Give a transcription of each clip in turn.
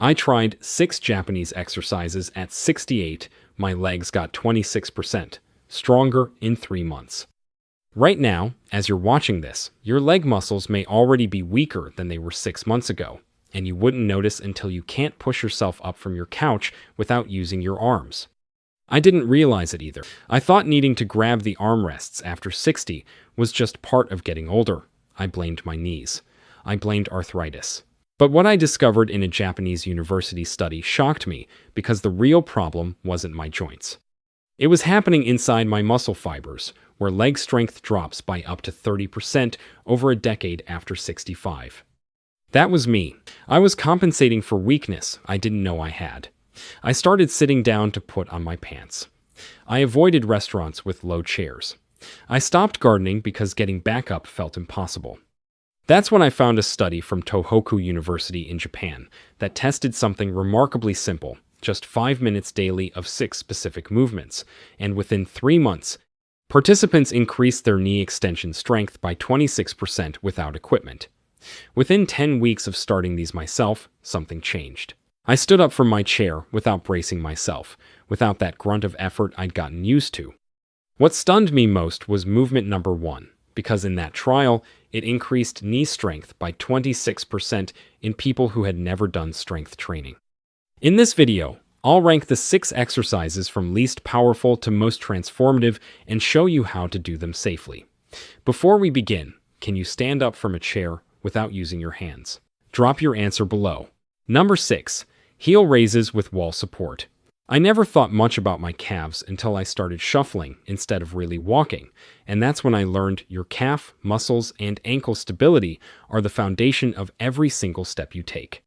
I tried 6 Japanese exercises at 68, my legs got 26% stronger in 3 months. Right now, as you're watching this, your leg muscles may already be weaker than they were 6 months ago, and you wouldn't notice until you can't push yourself up from your couch without using your arms. I didn't realize it either. I thought needing to grab the armrests after 60 was just part of getting older. I blamed my knees. I blamed arthritis. But what I discovered in a Japanese university study shocked me because the real problem wasn't my joints. It was happening inside my muscle fibers, where leg strength drops by up to 30% over a decade after 65. That was me. I was compensating for weakness I didn't know I had. I started sitting down to put on my pants. I avoided restaurants with low chairs. I stopped gardening because getting back up felt impossible. That's when I found a study from Tohoku University in Japan that tested something remarkably simple, just 5 minutes daily of 6 specific movements, and within 3 months, participants increased their knee extension strength by 26% without equipment. Within 10 weeks of starting these myself, something changed. I stood up from my chair without bracing myself, without that grunt of effort I'd gotten used to. What stunned me most was movement number 1, because in that trial, it increased knee strength by 26% in people who had never done strength training. In this video, I'll rank the 6 exercises from least powerful to most transformative and show you how to do them safely. Before we begin, can you stand up from a chair without using your hands? Drop your answer below. Number 6. Heel raises with wall support. I never thought much about my calves until I started shuffling instead of really walking, and that's when I learned your calf, muscles, and ankle stability are the foundation of every single step you take.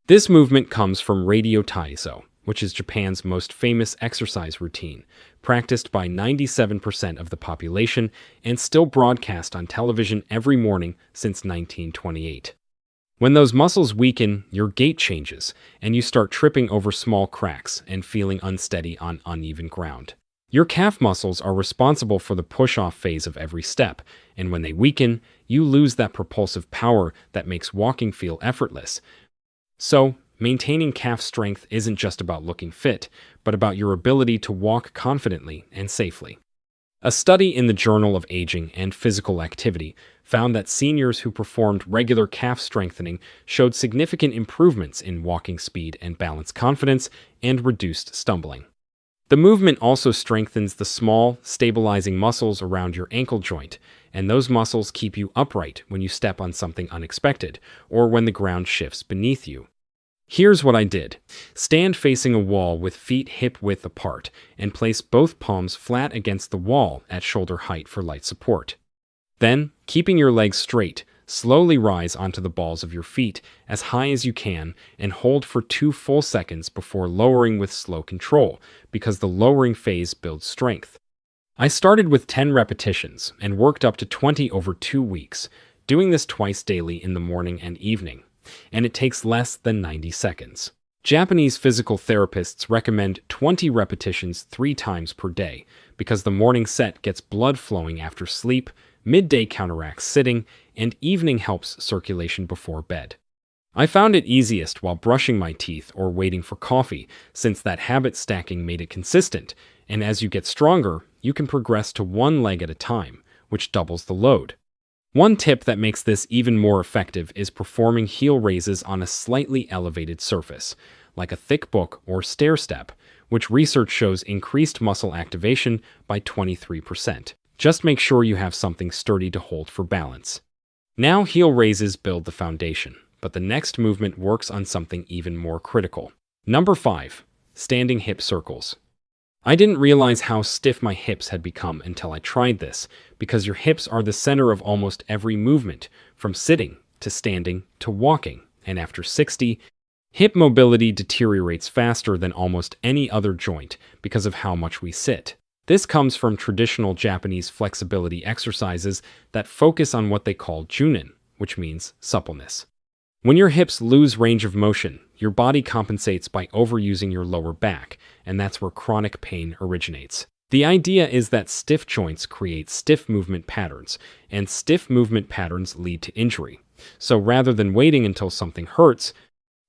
This movement comes from radio taiso, which is Japan's most famous exercise routine, practiced by 97% of the population and still broadcast on television every morning since 1928. When those muscles weaken, your gait changes, and you start tripping over small cracks and feeling unsteady on uneven ground. Your calf muscles are responsible for the push-off phase of every step, and when they weaken, you lose that propulsive power that makes walking feel effortless. So, maintaining calf strength isn't just about looking fit, but about your ability to walk confidently and safely. A study in the Journal of Aging and Physical Activity found that seniors who performed regular calf strengthening showed significant improvements in walking speed and balance confidence and reduced stumbling. The movement also strengthens the small, stabilizing muscles around your ankle joint, and those muscles keep you upright when you step on something unexpected or when the ground shifts beneath you. Here's what I did. Stand facing a wall with feet hip-width apart and place both palms flat against the wall at shoulder height for light support. Then, keeping your legs straight, slowly rise onto the balls of your feet as high as you can and hold for 2 full seconds before lowering with slow control, because the lowering phase builds strength. I started with 10 repetitions and worked up to 20 over 2 weeks, doing this twice daily in the morning and evening, and it takes less than 90 seconds. Japanese physical therapists recommend 20 repetitions 3 times per day because the morning set gets blood flowing after sleep, midday counteracts sitting, and evening helps circulation before bed. I found it easiest while brushing my teeth or waiting for coffee, since that habit stacking made it consistent, and as you get stronger, you can progress to 1 leg at a time, which doubles the load. One tip that makes this even more effective is performing heel raises on a slightly elevated surface, like a thick book or stair step, which research shows increased muscle activation by 23%. Just make sure you have something sturdy to hold for balance. Now heel raises build the foundation, but the next movement works on something even more critical. Number 5. Standing hip circles. I didn't realize how stiff my hips had become until I tried this, because your hips are the center of almost every movement, from sitting to standing to walking, and after 60, hip mobility deteriorates faster than almost any other joint because of how much we sit. This comes from traditional Japanese flexibility exercises that focus on what they call junin, which means suppleness. When your hips lose range of motion, your body compensates by overusing your lower back, and that's where chronic pain originates. The idea is that stiff joints create stiff movement patterns, and stiff movement patterns lead to injury. So rather than waiting until something hurts,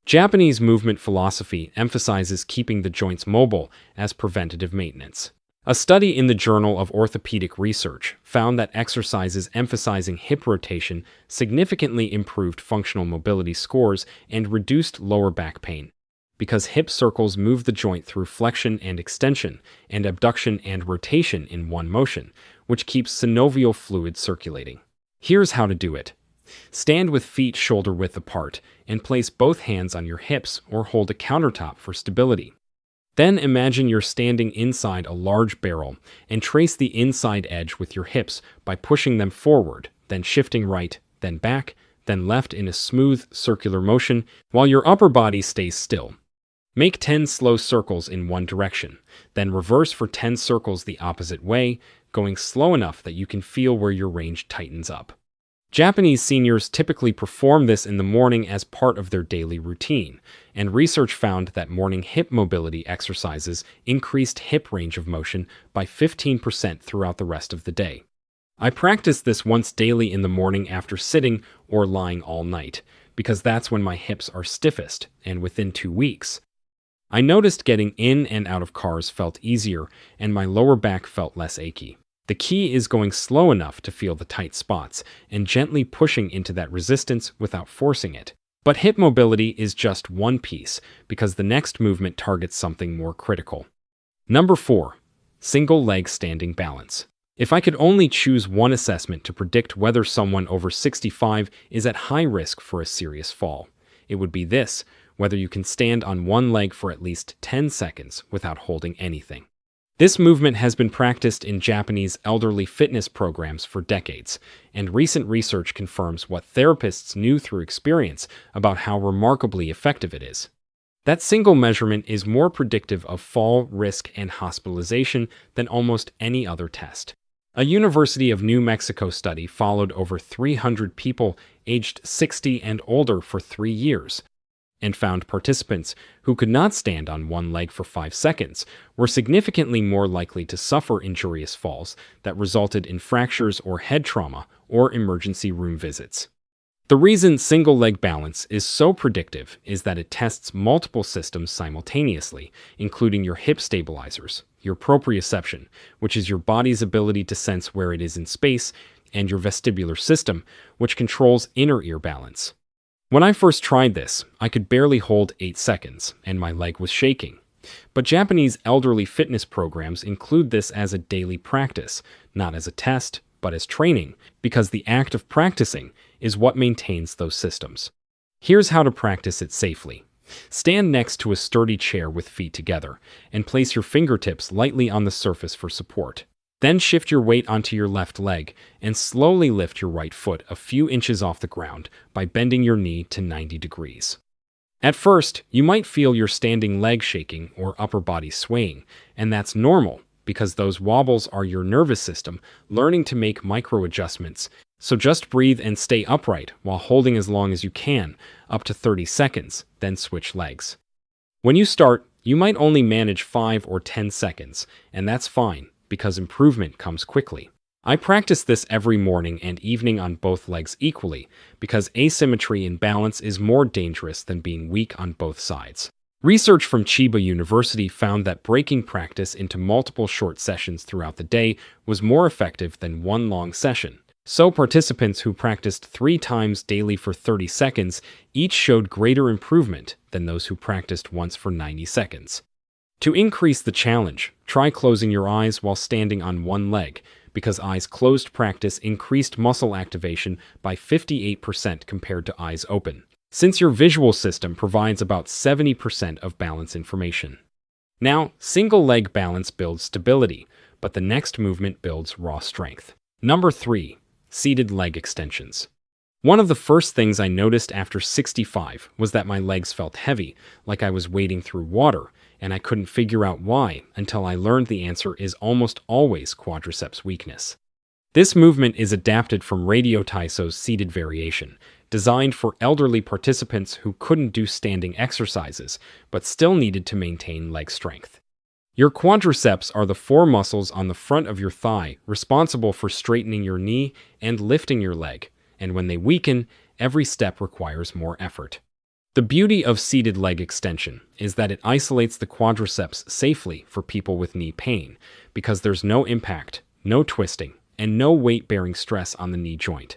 Japanese movement philosophy emphasizes keeping the joints mobile as preventative maintenance. A study in the Journal of Orthopedic Research found that exercises emphasizing hip rotation significantly improved functional mobility scores and reduced lower back pain, because hip circles move the joint through flexion and extension, and abduction and rotation in one motion, which keeps synovial fluid circulating. Here's how to do it. Stand with feet shoulder width apart and place both hands on your hips or hold a countertop for stability. Then imagine you're standing inside a large barrel and trace the inside edge with your hips by pushing them forward, then shifting right, then back, then left in a smooth, circular motion while your upper body stays still. Make 10 slow circles in one direction, then reverse for 10 circles the opposite way, going slow enough that you can feel where your range tightens up. Japanese seniors typically perform this in the morning as part of their daily routine, and research found that morning hip mobility exercises increased hip range of motion by 15% throughout the rest of the day. I practice this once daily in the morning after sitting or lying all night, because that's when my hips are stiffest, and within 2 weeks, I noticed getting in and out of cars felt easier and my lower back felt less achy. The key is going slow enough to feel the tight spots and gently pushing into that resistance without forcing it. But hip mobility is just one piece, because the next movement targets something more critical. Number 4. Single leg standing balance. If I could only choose one assessment to predict whether someone over 65 is at high risk for a serious fall, it would be this: whether you can stand on one leg for at least 10 seconds without holding anything. This movement has been practiced in Japanese elderly fitness programs for decades, and recent research confirms what therapists knew through experience about how remarkably effective it is. That single measurement is more predictive of fall risk and hospitalization than almost any other test. A University of New Mexico study followed over 300 people aged 60 and older for 3 years, and found participants who could not stand on one leg for 5 seconds were significantly more likely to suffer injurious falls that resulted in fractures or head trauma or emergency room visits. The reason single leg balance is so predictive is that it tests multiple systems simultaneously, including your hip stabilizers, your proprioception, which is your body's ability to sense where it is in space, and your vestibular system, which controls inner ear balance. When I first tried this, I could barely hold 8 seconds, and my leg was shaking. But Japanese elderly fitness programs include this as a daily practice, not as a test, but as training, because the act of practicing is what maintains those systems. Here's how to practice it safely. Stand next to a sturdy chair with feet together, and place your fingertips lightly on the surface for support. Then shift your weight onto your left leg and slowly lift your right foot a few inches off the ground by bending your knee to 90 degrees. At first, you might feel your standing leg shaking or upper body swaying, and that's normal because those wobbles are your nervous system learning to make micro adjustments. So just breathe and stay upright while holding as long as you can, up to 30 seconds, then switch legs. When you start, you might only manage 5 or 10 seconds, and that's fine, because improvement comes quickly. I practice this every morning and evening on both legs equally, because asymmetry in balance is more dangerous than being weak on both sides. Research from Chiba University found that breaking practice into multiple short sessions throughout the day was more effective than one long session. So participants who practiced 3 times daily for 30 seconds each showed greater improvement than those who practiced once for 90 seconds. To increase the challenge, try closing your eyes while standing on one leg, because eyes closed practice increased muscle activation by 58% compared to eyes open, since your visual system provides about 70% of balance information. Now, single leg balance builds stability, but the next movement builds raw strength. Number 3. Seated leg extensions. One of the first things I noticed after 65 was that my legs felt heavy, like I was wading through water, and I couldn't figure out why until I learned the answer is almost always quadriceps weakness. This movement is adapted from Radio Taiso's seated variation, designed for elderly participants who couldn't do standing exercises, but still needed to maintain leg strength. Your quadriceps are the 4 muscles on the front of your thigh responsible for straightening your knee and lifting your leg, and when they weaken, every step requires more effort. The beauty of seated leg extension is that it isolates the quadriceps safely for people with knee pain because there's no impact, no twisting, and no weight-bearing stress on the knee joint.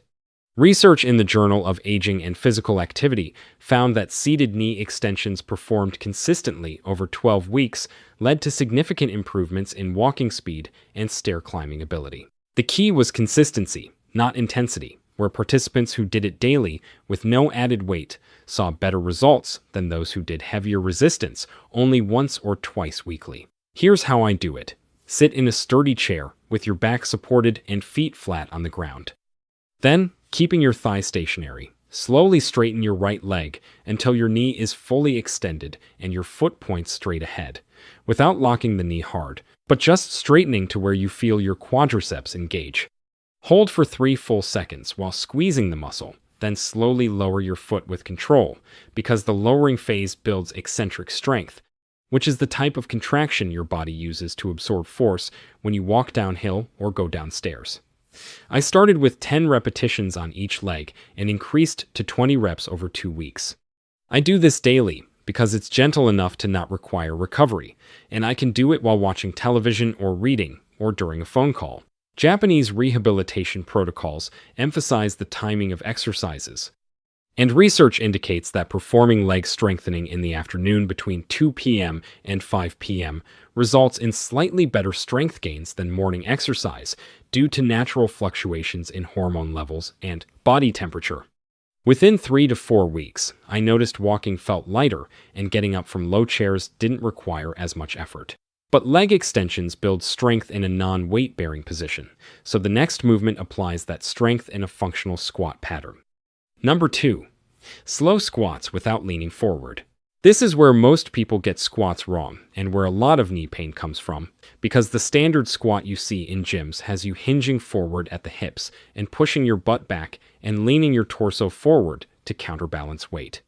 Research in the Journal of Aging and Physical Activity found that seated knee extensions performed consistently over 12 weeks led to significant improvements in walking speed and stair climbing ability. The key was consistency, not intensity, where participants who did it daily with no added weight saw better results than those who did heavier resistance only once or twice weekly. Here's how I do it. Sit in a sturdy chair with your back supported and feet flat on the ground. Then, keeping your thigh stationary, slowly straighten your right leg until your knee is fully extended and your foot points straight ahead, without locking the knee hard, but just straightening to where you feel your quadriceps engage. Hold for 3 full seconds while squeezing the muscle, then slowly lower your foot with control, because the lowering phase builds eccentric strength, which is the type of contraction your body uses to absorb force when you walk downhill or go downstairs. I started with 10 repetitions on each leg and increased to 20 reps over 2 weeks. I do this daily because it's gentle enough to not require recovery, and I can do it while watching television or reading or during a phone call. Japanese rehabilitation protocols emphasize the timing of exercises, and research indicates that performing leg strengthening in the afternoon between 2 p.m. and 5 p.m. results in slightly better strength gains than morning exercise due to natural fluctuations in hormone levels and body temperature. Within 3 to 4 weeks, I noticed walking felt lighter and getting up from low chairs didn't require as much effort. But leg extensions build strength in a non-weight-bearing position, so the next movement applies that strength in a functional squat pattern. Number 2. Slow squats without leaning forward. This is where most people get squats wrong and where a lot of knee pain comes from, because the standard squat you see in gyms has you hinging forward at the hips and pushing your butt back and leaning your torso forward to counterbalance weight.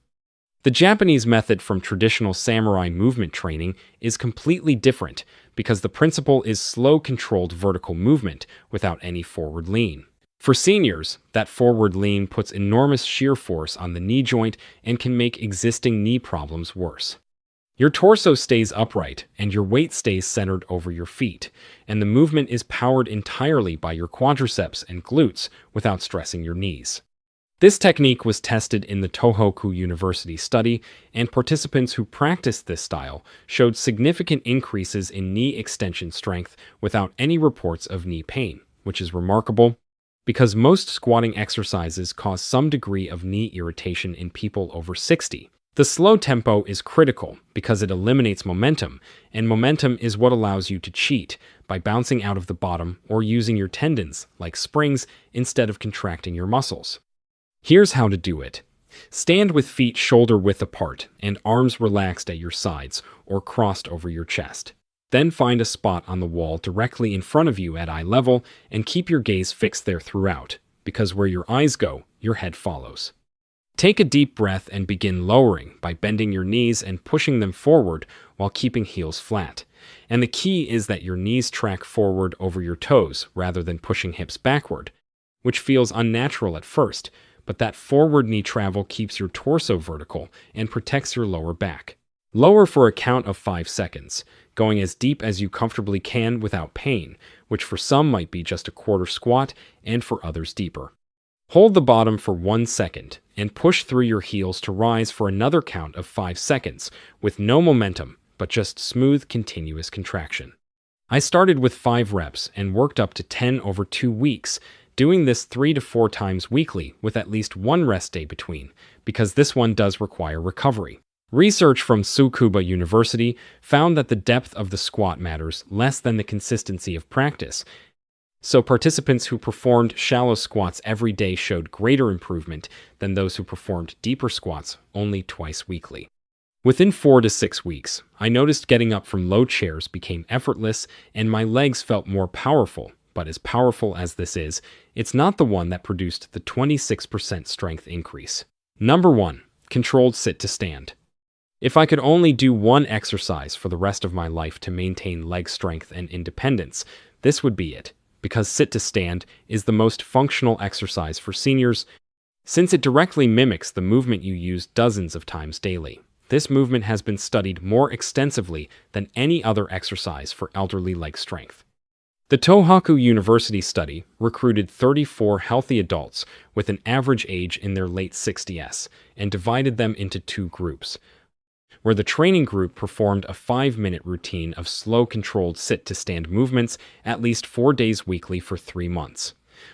The Japanese method from traditional samurai movement training is completely different because the principle is slow, controlled vertical movement without any forward lean. For seniors, that forward lean puts enormous shear force on the knee joint and can make existing knee problems worse. Your torso stays upright and your weight stays centered over your feet, and the movement is powered entirely by your quadriceps and glutes without stressing your knees. This technique was tested in the Tohoku University study, and participants who practiced this style showed significant increases in knee extension strength without any reports of knee pain, which is remarkable because most squatting exercises cause some degree of knee irritation in people over 60. The slow tempo is critical because it eliminates momentum, and momentum is what allows you to cheat by bouncing out of the bottom or using your tendons like springs instead of contracting your muscles. Here's how to do it. Stand with feet shoulder-width apart and arms relaxed at your sides or crossed over your chest. Then find a spot on the wall directly in front of you at eye level and keep your gaze fixed there throughout, because where your eyes go, your head follows. Take a deep breath and begin lowering by bending your knees and pushing them forward while keeping heels flat. And the key is that your knees track forward over your toes rather than pushing hips backward, which feels unnatural at first, but that forward knee travel keeps your torso vertical and protects your lower back. Lower for a count of 5 seconds, going as deep as you comfortably can without pain, which for some might be just a quarter squat and for others deeper. Hold the bottom for 1 second and push through your heels to rise for another count of 5 seconds with no momentum, but just smooth, continuous contraction. I started with 5 reps and worked up to 10 over 2 weeks, doing this 3 to 4 times weekly with at least 1 rest day between, because this one does require recovery. Research from Tsukuba University found that the depth of the squat matters less than the consistency of practice, so participants who performed shallow squats every day showed greater improvement than those who performed deeper squats only twice weekly. Within 4 to 6 weeks, I noticed getting up from low chairs became effortless and my legs felt more powerful. But as powerful as this is, it's not the one that produced the 26% strength increase. Number 1. Controlled sit to stand. If I could only do one exercise for the rest of my life to maintain leg strength and independence, this would be it, because sit to stand is the most functional exercise for seniors since it directly mimics the movement you use dozens of times daily. This movement has been studied more extensively than any other exercise for elderly leg strength. The Tohoku University study recruited 34 healthy adults with an average age in their late 60s and divided them into two groups, where the training group performed a 5-minute routine of slow controlled sit-to-stand movements at least 4 days weekly for 3 months,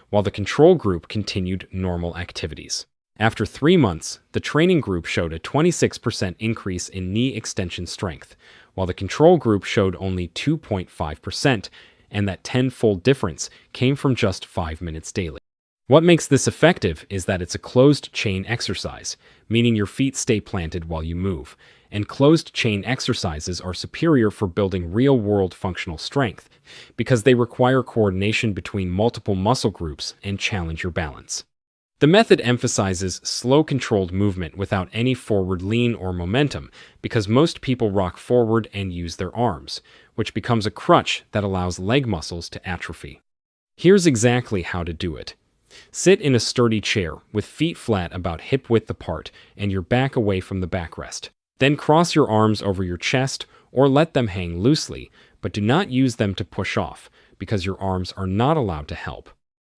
while the control group continued normal activities. After 3 months, the training group showed a 26% increase in knee extension strength, while the control group showed only 2.5%, and that 10-fold difference came from just 5 minutes daily. What makes this effective is that it's a closed-chain exercise, meaning your feet stay planted while you move, and closed-chain exercises are superior for building real-world functional strength because they require coordination between multiple muscle groups and challenge your balance. The method emphasizes slow controlled movement without any forward lean or momentum because most people rock forward and use their arms, which becomes a crutch that allows leg muscles to atrophy. Here's exactly how to do it. Sit in a sturdy chair with feet flat about hip-width apart and your back away from the backrest. Then cross your arms over your chest or let them hang loosely, but do not use them to push off because your arms are not allowed to help.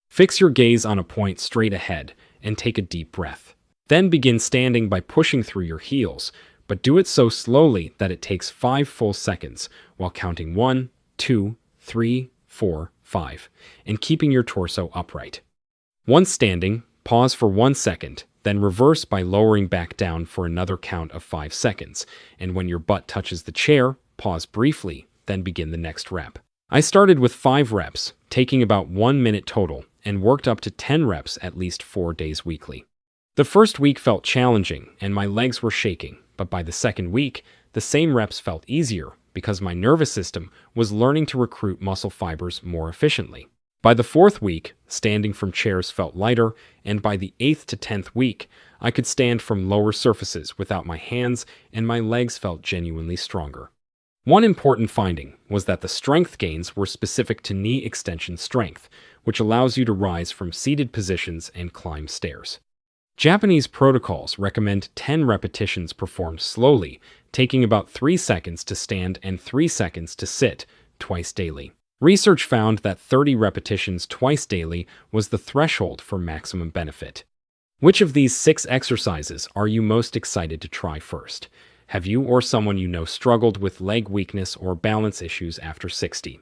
Fix your gaze on a point straight ahead and take a deep breath. Then begin standing by pushing through your heels, but do it so slowly that it takes 5 full seconds while counting 1, 2, 3, 4, 5, and keeping your torso upright. Once standing, pause for 1 second, then reverse by lowering back down for another count of 5 seconds, and when your butt touches the chair, pause briefly, then begin the next rep. I started with 5 reps, taking about 1 minute total, and worked up to 10 reps at least 4 days weekly. The first week felt challenging and my legs were shaking, but by the second week, the same reps felt easier because my nervous system was learning to recruit muscle fibers more efficiently. By the 4th week, standing from chairs felt lighter, and by the 8th to 10th week, I could stand from lower surfaces without my hands and my legs felt genuinely stronger. One important finding was that the strength gains were specific to knee extension strength, which allows you to rise from seated positions and climb stairs. Japanese protocols recommend 10 repetitions performed slowly, taking about 3 seconds to stand and 3 seconds to sit, twice daily. Research found that 30 repetitions twice daily was the threshold for maximum benefit. Which of these 6 exercises are you most excited to try first? Have you or someone you know struggled with leg weakness or balance issues after 60?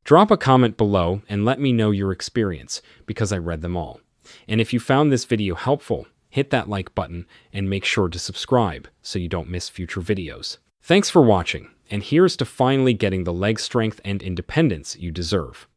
Drop a comment below and let me know your experience, because I read them all. And if you found this video helpful, hit that like button and make sure to subscribe so you don't miss future videos. Thanks for watching, and here's to finally getting the leg strength and independence you deserve.